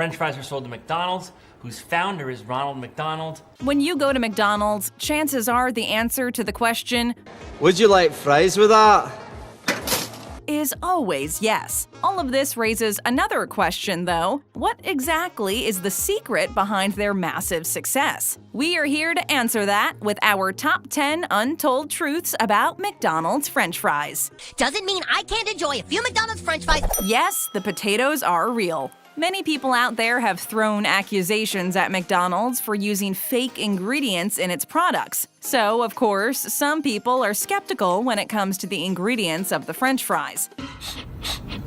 French fries are sold to McDonald's, whose founder is Ronald McDonald. When you go to McDonald's, chances are the answer to the question, "Would you like fries with that?" is always yes. All of this raises another question, though. What exactly is the secret behind their massive success? We are here to answer that with our top 10 untold truths about McDonald's French fries. Doesn't mean I can't enjoy a few McDonald's French fries. Yes, the potatoes are real. Many people out there have thrown accusations at McDonald's for using fake ingredients in its products. So, of course, some people are skeptical when it comes to the ingredients of the French fries.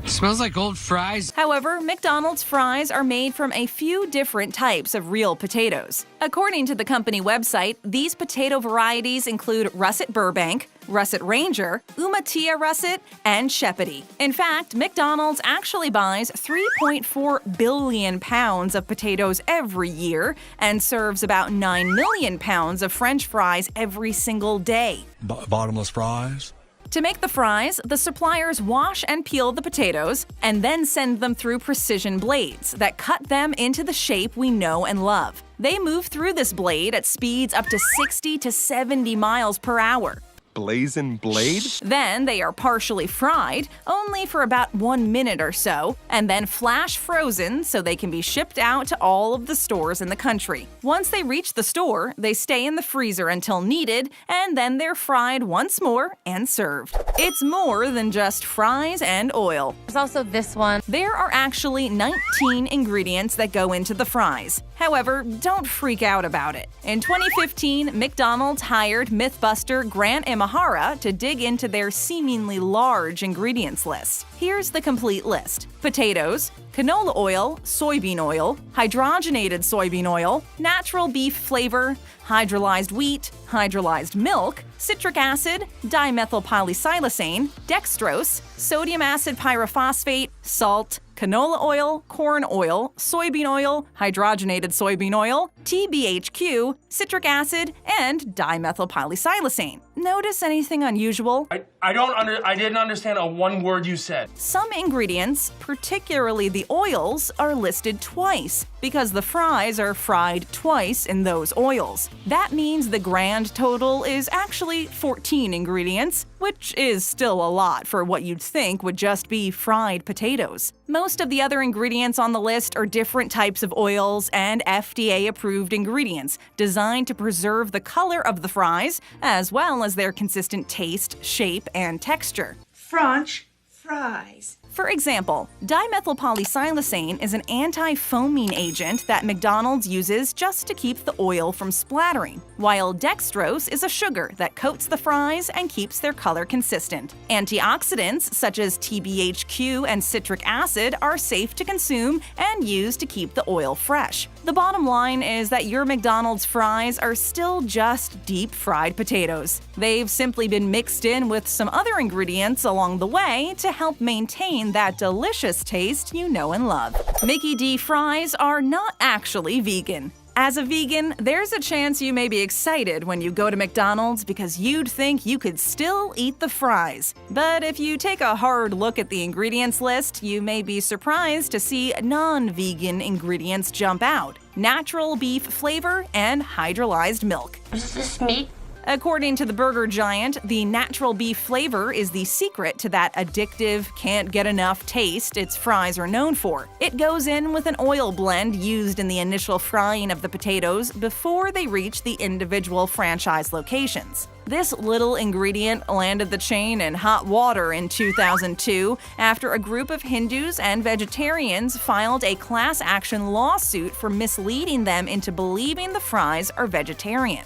Smells like old fries. However, McDonald's fries are made from a few different types of real potatoes. According to the company website, these potato varieties include Russet Burbank, Russet Ranger, Umatia Russet, and Shepherdie. In fact, McDonald's actually buys 3.4 billion pounds of potatoes every year and serves about 9 million pounds of French fries every single day. Bottomless fries? To make the fries, the suppliers wash and peel the potatoes and then send them through precision blades that cut them into the shape we know and love. They move through this blade at speeds up to 60 to 70 miles per hour. Blazing blade? Then they are partially fried, only for about 1 minute or so, and then flash frozen so they can be shipped out to all of the stores in the country. Once they reach the store, they stay in the freezer until needed, and then they're fried once more and served. It's more than just fries and oil. There's also this one. There are actually 19 ingredients that go into the fries. However, don't freak out about it. In 2015, McDonald's hired Mythbuster Grant Imahara to dig into their seemingly large ingredients list. Here's the complete list: potatoes, canola oil, soybean oil, hydrogenated soybean oil, natural beef flavor, hydrolyzed wheat, hydrolyzed milk, citric acid, dimethylpolysylacane, dextrose, sodium acid pyrophosphate, salt, canola oil, corn oil, soybean oil, hydrogenated soybean oil, TBHQ, citric acid, and dimethylpolysylacane. Notice anything unusual? I didn't understand a one word you said. Some ingredients, particularly the oils, are listed twice because the fries are fried twice in those oils. That means the grand total is actually 14 ingredients, which is still a lot for what you'd think would just be fried potatoes. Most of the other ingredients on the list are different types of oils and FDA-approved ingredients designed to preserve the color of the fries as well as their consistent taste, shape, and texture. French fries. For example, dimethylpolysylacane is an anti-foaming agent that McDonald's uses just to keep the oil from splattering, while dextrose is a sugar that coats the fries and keeps their color consistent. Antioxidants such as TBHQ and citric acid are safe to consume and used to keep the oil fresh. The bottom line is that your McDonald's fries are still just deep-fried potatoes. They've simply been mixed in with some other ingredients along the way to help maintain that delicious taste you know and love. Mickey D fries are not actually vegan. As a vegan, there's a chance you may be excited when you go to McDonald's because you'd think you could still eat the fries. But if you take a hard look at the ingredients list, you may be surprised to see non-vegan ingredients jump out: natural beef flavor and hydrolyzed milk. Is this meat? According to the burger giant, the natural beef flavor is the secret to that addictive, can't-get-enough taste its fries are known for. It goes in with an oil blend used in the initial frying of the potatoes before they reach the individual franchise locations. This little ingredient landed the chain in hot water in 2002 after a group of Hindus and vegetarians filed a class action lawsuit for misleading them into believing the fries are vegetarian.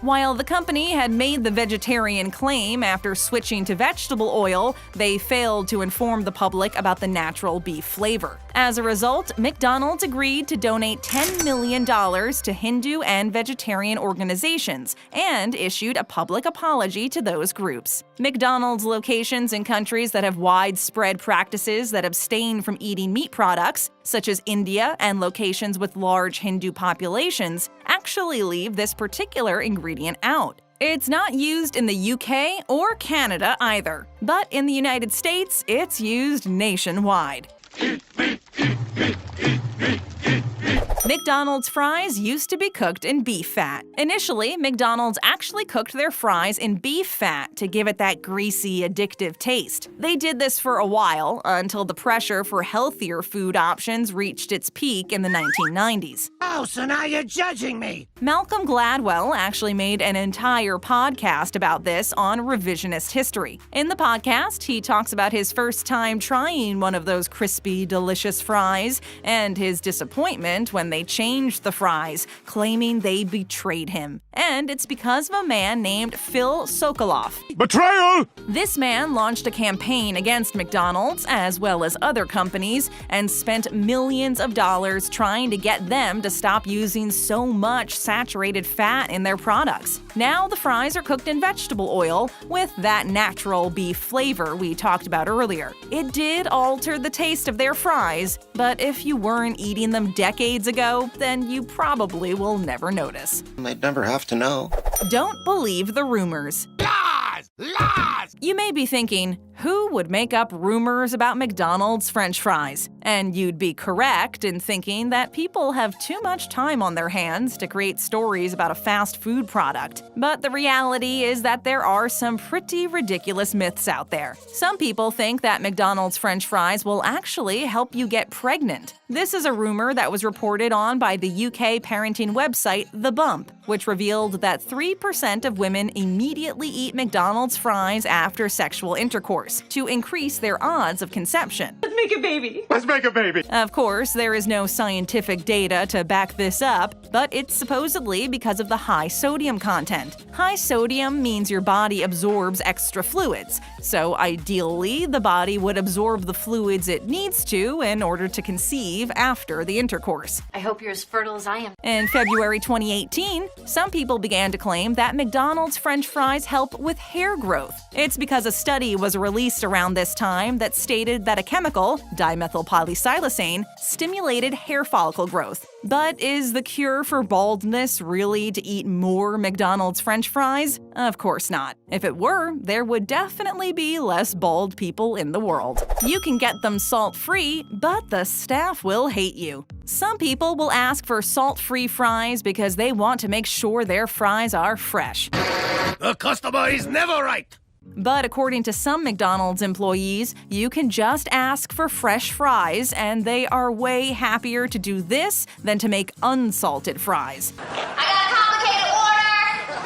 While the company had made the vegetarian claim after switching to vegetable oil, they failed to inform the public about the natural beef flavor. As a result, McDonald's agreed to donate $10 million to Hindu and vegetarian organizations and issued a public apology to those groups. McDonald's locations in countries that have widespread practices that abstain from eating meat products, such as India and locations with large Hindu populations, actually leave this particular ingredient out. It's not used in the UK or Canada either, but in the United States, it's used nationwide. Eat meat! McDonald's fries used to be cooked in beef fat. Initially, McDonald's actually cooked their fries in beef fat to give it that greasy, addictive taste. They did this for a while, until the pressure for healthier food options reached its peak in the 1990s. Oh, so now you're judging me! Malcolm Gladwell actually made an entire podcast about this on revisionist history. In the podcast, he talks about his first time trying one of those crispy, delicious fries and his disappointment when they changed the fries, claiming they betrayed him. And it's because of a man named Phil Sokoloff. Betrayal! This man launched a campaign against McDonald's, as well as other companies, and spent millions of dollars trying to get them to stop using so much saturated fat in their products. Now the fries are cooked in vegetable oil with that natural beef flavor we talked about earlier. It did alter the taste of their fries, but if you weren't eating them decades ago, then you probably will never notice. They'd never have to know. Don't believe the rumors. Lies! Lies! You may be thinking, who would make up rumors about McDonald's French fries? And you'd be correct in thinking that people have too much time on their hands to create stories about a fast food product. But the reality is that there are some pretty ridiculous myths out there. Some people think that McDonald's French fries will actually help you get pregnant. This is a rumor that was reported on by the UK parenting website The Bump, which revealed that 3% of women immediately eat McDonald's fries after sexual intercourse to increase their odds of conception. Let's make a baby. Let's make a baby! Of course, there is no scientific data to back this up, but it's supposedly because of the high sodium content. High sodium means your body absorbs extra fluids, so ideally, the body would absorb the fluids it needs to in order to conceive after the intercourse. I hope you're as fertile as I am. In February 2018, some people began to claim that McDonald's French fries help with hair growth. It's because a study was released around this time that stated that a chemical, dimethylpolysiloxane, stimulated hair follicle growth. But is the cure for baldness really to eat more McDonald's French fries? Of course not. If it were, there would definitely be less bald people in the world. You can get them salt-free, but the staff will hate you. Some people will ask for salt-free fries because they want to make sure their fries are fresh. The customer is never right! But according to some McDonald's employees, you can just ask for fresh fries, and they are way happier to do this than to make unsalted fries. I got a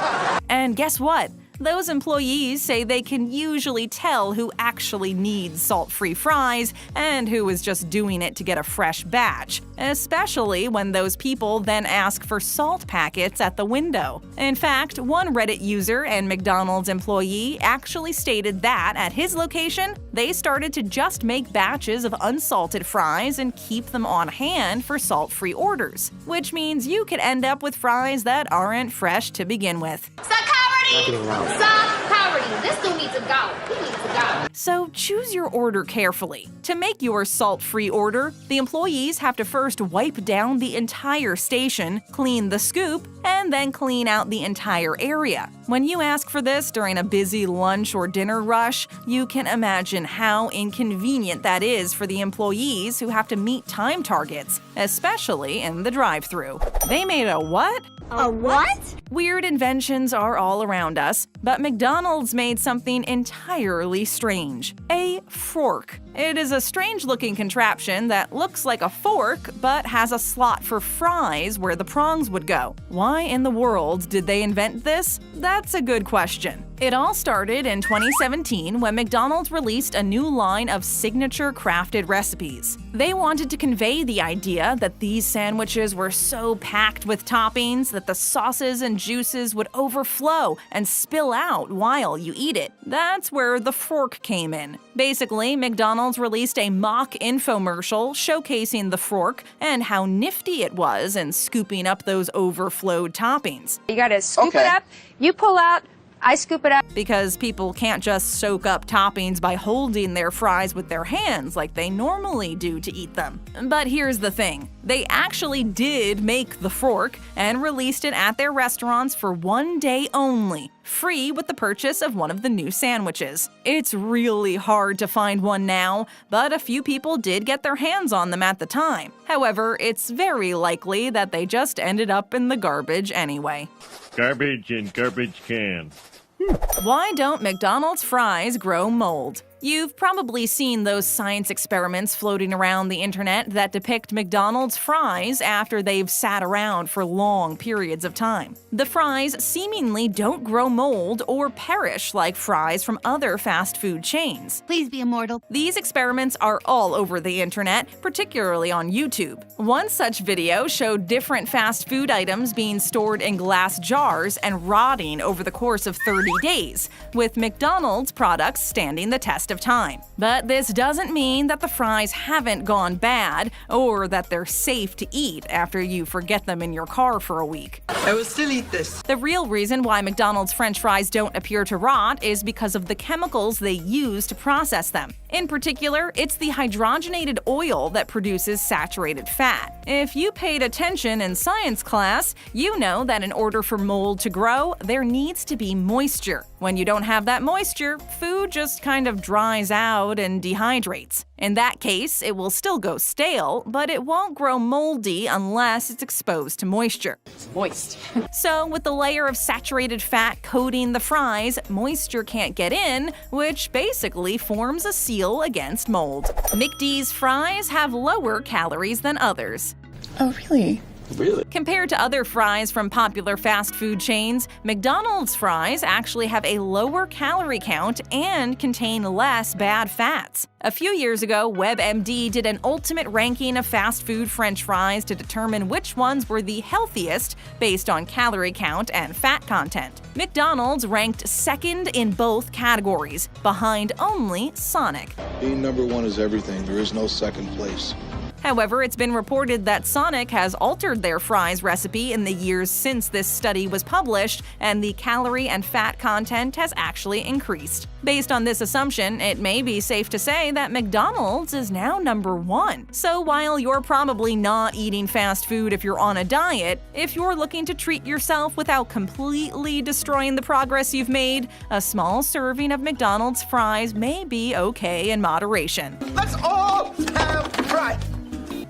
complicated order! And guess what? Those employees say they can usually tell who actually needs salt-free fries and who is just doing it to get a fresh batch, especially when those people then ask for salt packets at the window. In fact, one Reddit user and McDonald's employee actually stated that at his location, they started to just make batches of unsalted fries and keep them on hand for salt-free orders, which means you could end up with fries that aren't fresh to begin with. Stop cowarding! This dude needs to go. He needs to go. So choose your order carefully. To make your salt-free order, the employees have to first wipe down the entire station, clean the scoop, and then clean out the entire area. When you ask for this during a busy lunch or dinner rush, you can imagine how inconvenient that is for the employees who have to meet time targets, especially in the drive-thru. They made a what? A what? Weird inventions are all around us, but McDonald's made something entirely strange. A fork. It is a strange-looking contraption that looks like a fork, but has a slot for fries where the prongs would go. Why in the world did they invent this? That's a good question. It all started in 2017 when McDonald's released a new line of signature crafted recipes. They wanted to convey the idea that these sandwiches were so packed with toppings that the sauces and juices would overflow and spill out while you eat it. That's where the fork came in. Basically, McDonald's released a mock infomercial showcasing the fork and how nifty it was in scooping up those overflowed toppings. You gotta scoop it up, you pull out, I scoop it up. Because people can't just soak up toppings by holding their fries with their hands like they normally do to eat them. But here's the thing. They actually did make the fork and released it at their restaurants for one day only, free with the purchase of one of the new sandwiches. It's really hard to find one now, but a few people did get their hands on them at the time. However, it's very likely that they just ended up in the garbage anyway. Garbage in garbage can. Why don't McDonald's fries grow mold? You've probably seen those science experiments floating around the internet that depict McDonald's fries after they've sat around for long periods of time. The fries seemingly don't grow mold or perish like fries from other fast food chains. Please be immortal. These experiments are all over the internet, particularly on YouTube. One such video showed different fast food items being stored in glass jars and rotting over the course of 30 days, with McDonald's products standing the test of time. But this doesn't mean that the fries haven't gone bad or that they're safe to eat after you forget them in your car for a week. I will still eat this. The real reason why McDonald's French fries don't appear to rot is because of the chemicals they use to process them. In particular, it's the hydrogenated oil that produces saturated fat. If you paid attention in science class, you know that in order for mold to grow, there needs to be moisture. When you don't have that moisture, food just kind of dries out and dehydrates. In that case, it will still go stale, but it won't grow moldy unless it's exposed to moisture. It's moist. So, with the layer of saturated fat coating the fries, moisture can't get in, which basically forms a seal against mold. McD's fries have lower calories than others. Oh, really? Really? Compared to other fries from popular fast food chains, McDonald's fries actually have a lower calorie count and contain less bad fats. A few years ago, WebMD did an ultimate ranking of fast food French fries to determine which ones were the healthiest based on calorie count and fat content. McDonald's ranked second in both categories, behind only Sonic. Being number one is everything. There is no second place. However, it's been reported that Sonic has altered their fries recipe in the years since this study was published, and the calorie and fat content has actually increased. Based on this assumption, it may be safe to say that McDonald's is now number one. So while you're probably not eating fast food if you're on a diet, if you're looking to treat yourself without completely destroying the progress you've made, a small serving of McDonald's fries may be okay in moderation. Let's all have pride.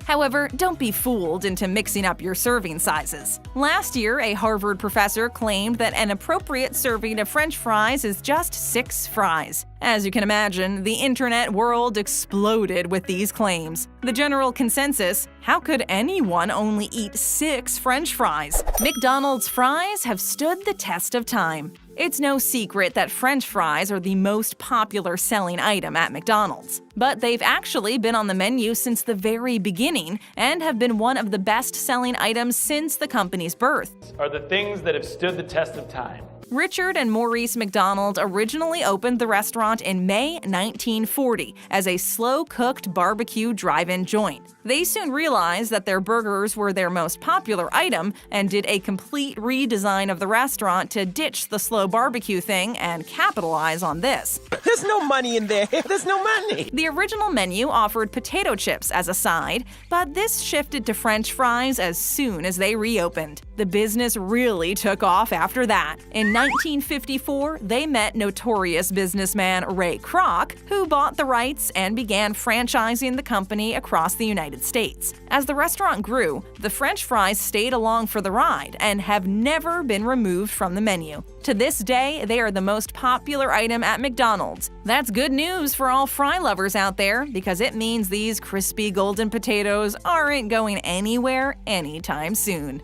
However, don't be fooled into mixing up your serving sizes. Last year, a Harvard professor claimed that an appropriate serving of French fries is just 6 fries. As you can imagine, the internet world exploded with these claims. The general consensus: how could anyone only eat 6 French fries? McDonald's fries have stood the test of time. It's no secret that French fries are the most popular selling item at McDonald's. But they've actually been on the menu since the very beginning and have been one of the best-selling items since the company's birth. Are the things that have stood the test of time. Richard and Maurice McDonald originally opened the restaurant in May 1940 as a slow-cooked barbecue drive-in joint. They soon realized that their burgers were their most popular item and did a complete redesign of the restaurant to ditch the slow barbecue thing and capitalize on this. There's no money in there. There's no money. The original menu offered potato chips as a side, but this shifted to French fries as soon as they reopened. The business really took off after that. In 1954, they met notorious businessman Ray Kroc, who bought the rights and began franchising the company across the United States. As the restaurant grew, the French fries stayed along for the ride and have never been removed from the menu. To this day, they are the most popular item at McDonald's. That's good news for all fry lovers out there, because it means these crispy golden potatoes aren't going anywhere anytime soon.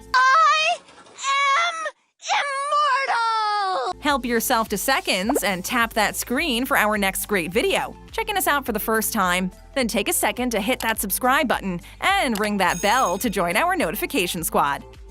Help yourself to seconds and tap that screen for our next great video. Checking us out for the first time? Then take a second to hit that subscribe button and ring that bell to join our notification squad.